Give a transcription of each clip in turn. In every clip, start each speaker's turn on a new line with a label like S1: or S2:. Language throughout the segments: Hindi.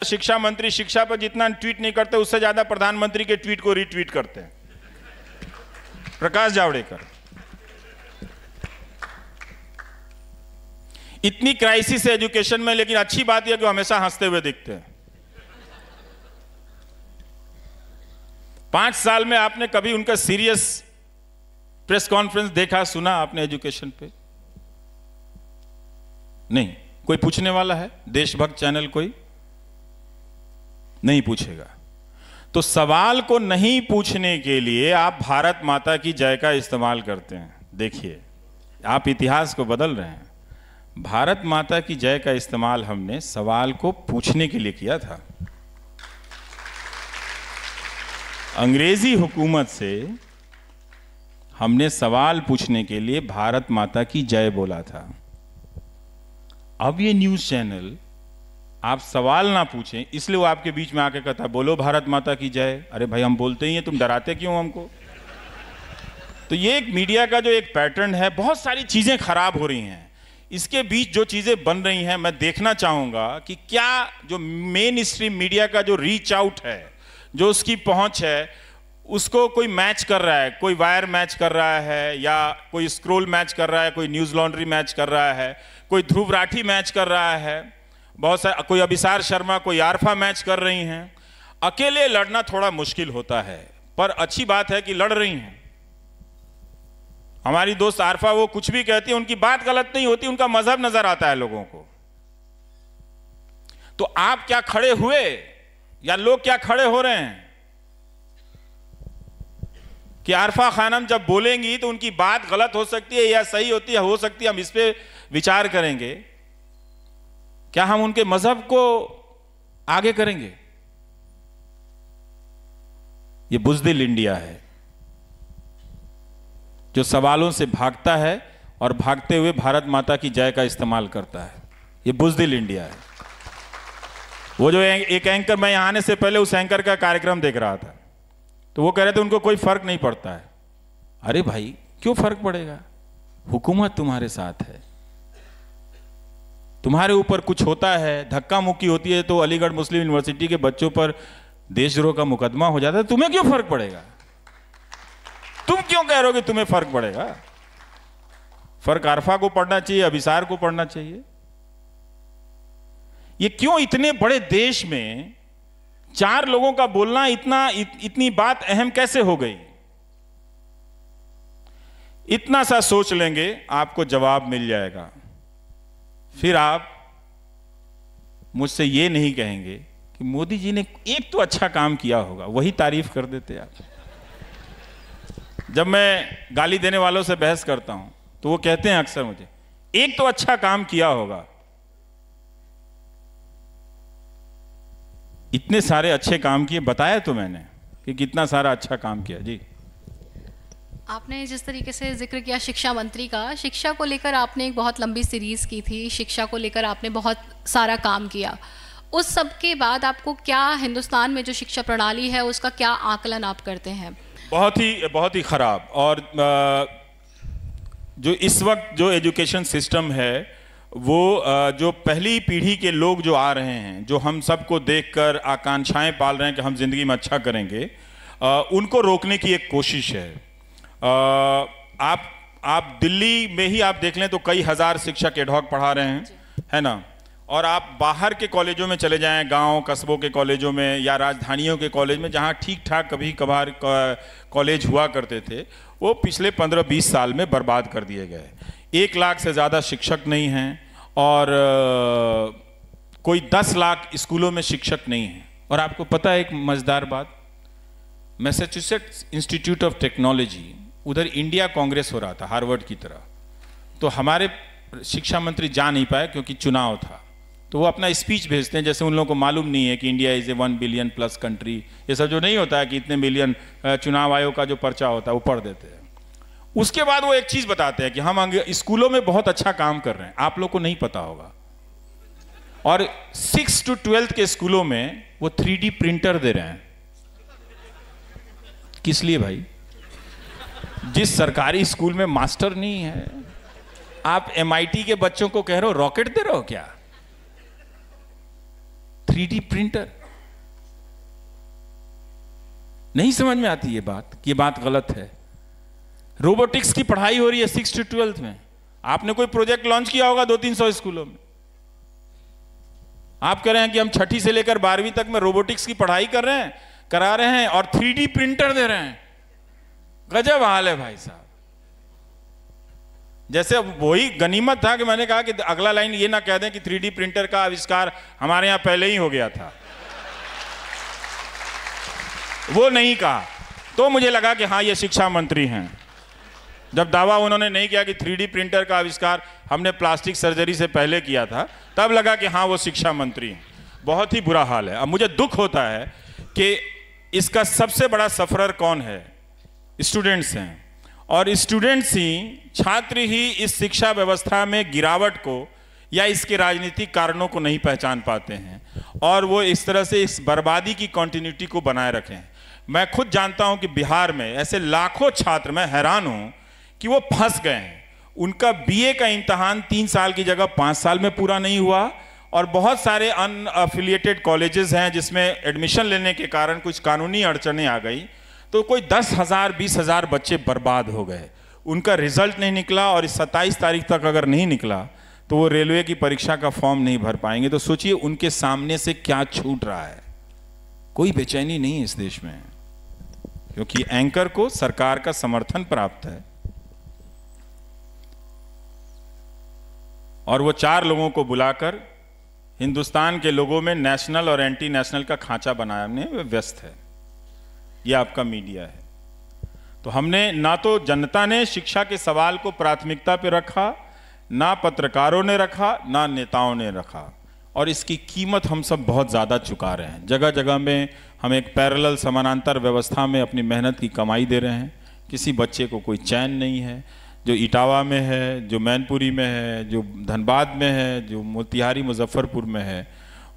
S1: शिक्षा मंत्री शिक्षा पर जितना ट्वीट नहीं करते उससे ज्यादा प्रधानमंत्री के ट्वीट को रीट्वीट करते हैं। प्रकाश जावड़ेकर। इतनी क्राइसिस है एजुकेशन में, लेकिन अच्छी बात यह कि हमेशा हंसते हुए दिखते हैं। 5 साल में आपने कभी उनका सीरियस प्रेस कॉन्फ्रेंस देखा, सुना आपने एजुकेशन पे? नहीं। कोई पूछने वाला है? देशभक्त चैनल कोई नहीं पूछेगा। तो सवाल को नहीं पूछने के लिए आप भारत माता की जय का इस्तेमाल करते हैं। देखिए, आप इतिहास को बदल रहे हैं। भारत माता की जय का इस्तेमाल हमने सवाल को पूछने के लिए किया था। अंग्रेजी हुकूमत से हमने सवाल पूछने के लिए भारत माता की जय बोला था। अब ये न्यूज़ चैनल आप सवाल ना पूछें, इसलिए वो आपके बीच में आके कहता बोलो भारत माता की जय। अरे भाई, हम बोलते ही हैं, तुम डराते क्यों हमको? तो ये एक मीडिया का जो एक पैटर्न है, बहुत सारी चीज़ें खराब हो रही हैं। इसके बीच जो चीज़ें बन रही हैं, मैं देखना चाहूँगा कि क्या जो मेन स्ट्रीम मीडिया का जो रीच आउट है, जो उसकी पहुँच है, उसको कोई मैच कर रहा है। कोई वायर मैच कर रहा है, या कोई स्क्रोल मैच कर रहा है, कोई न्यूज़ लॉन्ड्री मैच कर रहा है, कोई ध्रुव राठी मैच कर रहा है, बहुत सारे, कोई अभिसार शर्मा, कोई आरफा मैच कर रही हैं। अकेले लड़ना थोड़ा मुश्किल होता है, पर अच्छी बात है कि लड़ रही हैं। हमारी दोस्त आरफा, वो कुछ भी कहती है, उनकी बात गलत नहीं होती, उनका मजहब नजर आता है लोगों को। तो आप क्या खड़े हुए, या लोग क्या खड़े हो रहे हैं कि आरफा खानम जब बोलेंगी तो उनकी बात गलत हो सकती है या सही होती है, हो सकती है, हम इस पे विचार करेंगे। क्या हम उनके मजहब को आगे करेंगे? ये बुज़दिल इंडिया है, जो सवालों से भागता है और भागते हुए भारत माता की जय का इस्तेमाल करता है। ये बुज़दिल इंडिया है। वो जो एक एंकर, मैं यहां आने से पहले उस एंकर का कार्यक्रम देख रहा था, तो वो कह रहे थे उनको कोई फर्क नहीं पड़ता है। अरे भाई, क्यों फर्क पड़ेगा? हुकूमत तुम्हारे साथ है, तुम्हारे ऊपर कुछ होता है, धक्का मुक्की होती है, तो अलीगढ़ मुस्लिम यूनिवर्सिटी के बच्चों पर देशद्रोह का मुकदमा हो जाता है, तुम्हें क्यों फर्क पड़ेगा? तुम क्यों कह रहे हो कि तुम्हें फर्क पड़ेगा? फर्क आरफा को पड़ना चाहिए, अभिसार को पड़ना चाहिए। ये क्यों इतने बड़े देश में 4 लोगों का बोलना इतनी बात अहम कैसे हो गई? इतना सा सोच लेंगे, आपको जवाब मिल जाएगा। फिर आप मुझसे ये नहीं कहेंगे कि मोदी जी ने एक तो अच्छा काम किया होगा, वही तारीफ कर देते आप। जब मैं गाली देने वालों से बहस करता हूं तो वो कहते हैं अक्सर मुझे, एक तो अच्छा काम किया होगा। इतने सारे अच्छे काम किए, बताया तो मैंने कि कितना सारा अच्छा काम किया। जी,
S2: आपने जिस तरीके से जिक्र किया शिक्षा मंत्री का, शिक्षा को लेकर आपने एक बहुत लंबी सीरीज की थी, शिक्षा को लेकर आपने बहुत सारा काम किया। उस सब के बाद आपको क्या हिंदुस्तान में जो शिक्षा प्रणाली है उसका क्या आकलन आप करते हैं?
S1: बहुत ही खराब। और जो इस वक्त जो एजुकेशन सिस्टम है, वो जो पहली पीढ़ी के लोग जो आ रहे हैं, जो हम सबको देखकर आकांक्षाएं पाल रहे हैं कि हम जिंदगी में अच्छा करेंगे, उनको रोकने की एक कोशिश है। आप दिल्ली में ही आप देख लें तो कई हजार शिक्षक एडहॉक पढ़ा रहे हैं, है ना? और आप बाहर के कॉलेजों में चले जाएं, गांव कस्बों के कॉलेजों में या राजधानियों के कॉलेज में, जहां ठीक ठाक कभी कभार कॉलेज हुआ करते थे, वो पिछले 15-20 साल में बर्बाद कर दिए गए। 1 लाख से ज़्यादा शिक्षक नहीं हैं, और कोई 10 लाख स्कूलों में शिक्षक नहीं हैं। और आपको पता है एक मज़ेदार बात, मैसेच्यूसेट्स इंस्टीट्यूट ऑफ टेक्नोलॉजी, उधर इंडिया कांग्रेस हो रहा था हार्वर्ड की तरह, तो हमारे शिक्षा मंत्री जा नहीं पाए क्योंकि चुनाव था। तो वो अपना स्पीच भेजते हैं, जैसे उन लोगों को मालूम नहीं है कि India is a 1 billion plus country. ये सब जो नहीं होता है कि इतने मिलियन, चुनाव आयोग का जो पर्चा होता है वो पढ़ देते हैं। उसके बाद वो एक चीज़ बताते हैं कि हम स्कूलों में बहुत अच्छा काम कर रहे हैं, आप लोग को नहीं पता होगा। और 6 to 12 के स्कूलों में वो 3D प्रिंटर दे रहे हैं। किस लिए भाई? जिस सरकारी स्कूल में मास्टर नहीं है, आप MIT के बच्चों को कह रहे हो रॉकेट दे रहे हो क्या? 3D printer. नहीं समझ में आती ये बात कि ये बात गलत है। रोबोटिक्स की पढ़ाई हो रही है 6 से 12 में। आपने कोई प्रोजेक्ट लॉन्च किया होगा 200-300 स्कूलों में। आप कह रहे हैं कि हम 6ठी से लेकर 12वीं तक में रोबोटिक्स की पढ़ाई करा रहे हैं और 3D प्रिंटर दे रहे हैं। गजब हाल है भाई साहब। जैसे वही गनीमत था कि मैंने कहा कि अगला लाइन ये ना कह दें कि 3D प्रिंटर का आविष्कार हमारे यहां पहले ही हो गया था। वो नहीं कहा तो मुझे लगा कि हाँ ये शिक्षा मंत्री हैं। जब दावा उन्होंने नहीं किया कि 3D प्रिंटर का आविष्कार हमने प्लास्टिक सर्जरी से पहले किया था, तब लगा कि हाँ वो शिक्षा मंत्री हैं। बहुत ही बुरा हाल है। अब मुझे दुख होता है कि इसका सबसे बड़ा सफरर कौन है? स्टूडेंट्स हैं। और स्टूडेंट्स ही, छात्र ही इस शिक्षा व्यवस्था में गिरावट को या इसके राजनीतिक कारणों को नहीं पहचान पाते हैं और वो इस तरह से इस बर्बादी की कंटिन्यूटी को बनाए रखें। मैं खुद जानता हूं कि बिहार में ऐसे लाखों छात्र, मैं हैरान हूं कि वो फंस गए हैं। उनका बीए का इम्तहान 3 साल की जगह 5 साल में पूरा नहीं हुआ और बहुत सारे अनअफिलिएटेड कॉलेजेस हैं जिसमें एडमिशन लेने के कारण कुछ कानूनी अड़चनें आ गई, तो कोई 10,000 20,000 बच्चे बर्बाद हो गए। उनका रिजल्ट नहीं निकला और इस 27 तारीख तक अगर नहीं निकला तो वो रेलवे की परीक्षा का फॉर्म नहीं भर पाएंगे। तो सोचिए उनके सामने से क्या छूट रहा है। कोई बेचैनी नहीं है इस देश में, क्योंकि एंकर को सरकार का समर्थन प्राप्त है और वो 4 लोगों को बुलाकर हिंदुस्तान के लोगों में नेशनल और एंटी नेशनल का खांचा बनाने में व्यस्त है। ये आपका मीडिया है। तो हमने ना तो जनता ने शिक्षा के सवाल को प्राथमिकता पे रखा, ना पत्रकारों ने रखा, ना नेताओं ने रखा, और इसकी कीमत हम सब बहुत ज़्यादा चुका रहे हैं। जगह जगह में हम एक पैरेलल समानांतर व्यवस्था में अपनी मेहनत की कमाई दे रहे हैं। किसी बच्चे को कोई चैन नहीं है। जो इटावा में है, जो मैनपुरी में है, जो धनबाद में है, जो मोतिहारी मुजफ्फरपुर में है,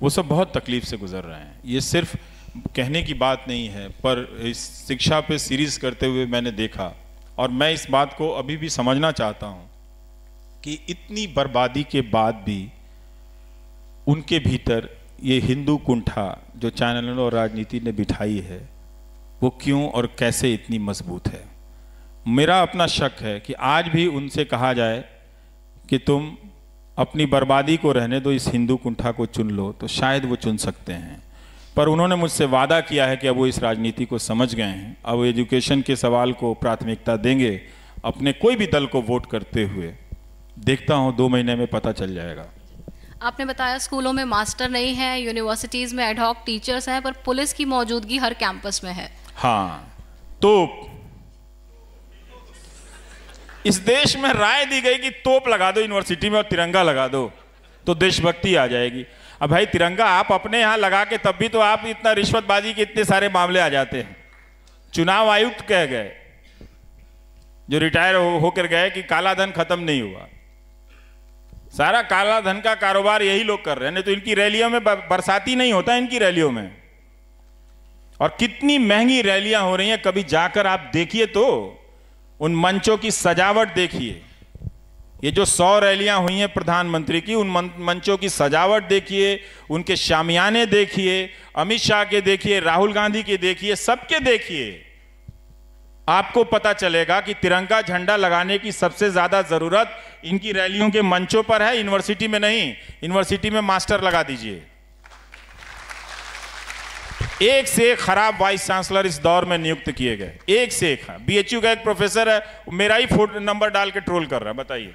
S1: वो सब बहुत तकलीफ से गुजर रहे हैं। ये सिर्फ कहने की बात नहीं है, पर इस शिक्षा पे सीरीज करते हुए मैंने देखा और मैं इस बात को अभी भी समझना चाहता हूँ कि इतनी बर्बादी के बाद भी उनके भीतर ये हिंदू कुंठा जो चैनलों और राजनीति ने बिठाई है, वो क्यों और कैसे इतनी मजबूत है। मेरा अपना शक है कि आज भी उनसे कहा जाए कि तुम अपनी बर्बादी को रहने दो, इस हिंदू कुंठा को चुन लो, तो शायद वो चुन सकते हैं। पर उन्होंने मुझसे वादा किया है कि अब वो इस राजनीति को समझ गए हैं। अब वो एजुकेशन के सवाल को प्राथमिकता देंगे अपने कोई भी दल को वोट करते हुए। देखता हूँ 2 महीने में पता चल जाएगा।
S2: आपने बताया स्कूलों में मास्टर नहीं है, यूनिवर्सिटीज़ में एडहॉक टीचर्स हैं, पर पुलिस की मौजूदगी हर कैंपस में है।
S1: हाँ, तो इस देश में राय दी गई कि तोप लगा दो यूनिवर्सिटी में और तिरंगा लगा दो तो देशभक्ति आ जाएगी। अब भाई तिरंगा आप अपने यहाँ लगा के तब भी तो आप इतना रिश्वतबाजी के इतने सारे मामले आ जाते हैं। चुनाव आयुक्त कह गए, जो रिटायर होकर गए, कि काला धन खत्म नहीं हुआ। सारा काला धन का कारोबार यही लोग कर रहे हैं। नहीं तो इनकी रैलियों में बरसाती नहीं होता, इनकी रैलियों में। और कितनी महंगी रैलियां हो रही हैं, कभी जाकर आप देखिए तो उन मंचों की सजावट देखिए। ये जो 100 रैलियां हुई हैं प्रधानमंत्री की, उन मंचों की सजावट देखिए, उनके शामियाने देखिए, अमित शाह के देखिए, राहुल गांधी के देखिए, सबके देखिए। आपको पता चलेगा कि तिरंगा झंडा लगाने की सबसे ज्यादा जरूरत इनकी रैलियों के मंचों पर है, यूनिवर्सिटी में नहीं। यूनिवर्सिटी में मास्टर लगा दीजिए। एक से एक खराब वाइस चांसलर इस दौर में नियुक्त किए गए, एक से एक। बीएचयू का एक प्रोफेसर है, मेरा ही फोन नंबर डाल के ट्रोल कर रहा है, बताइए।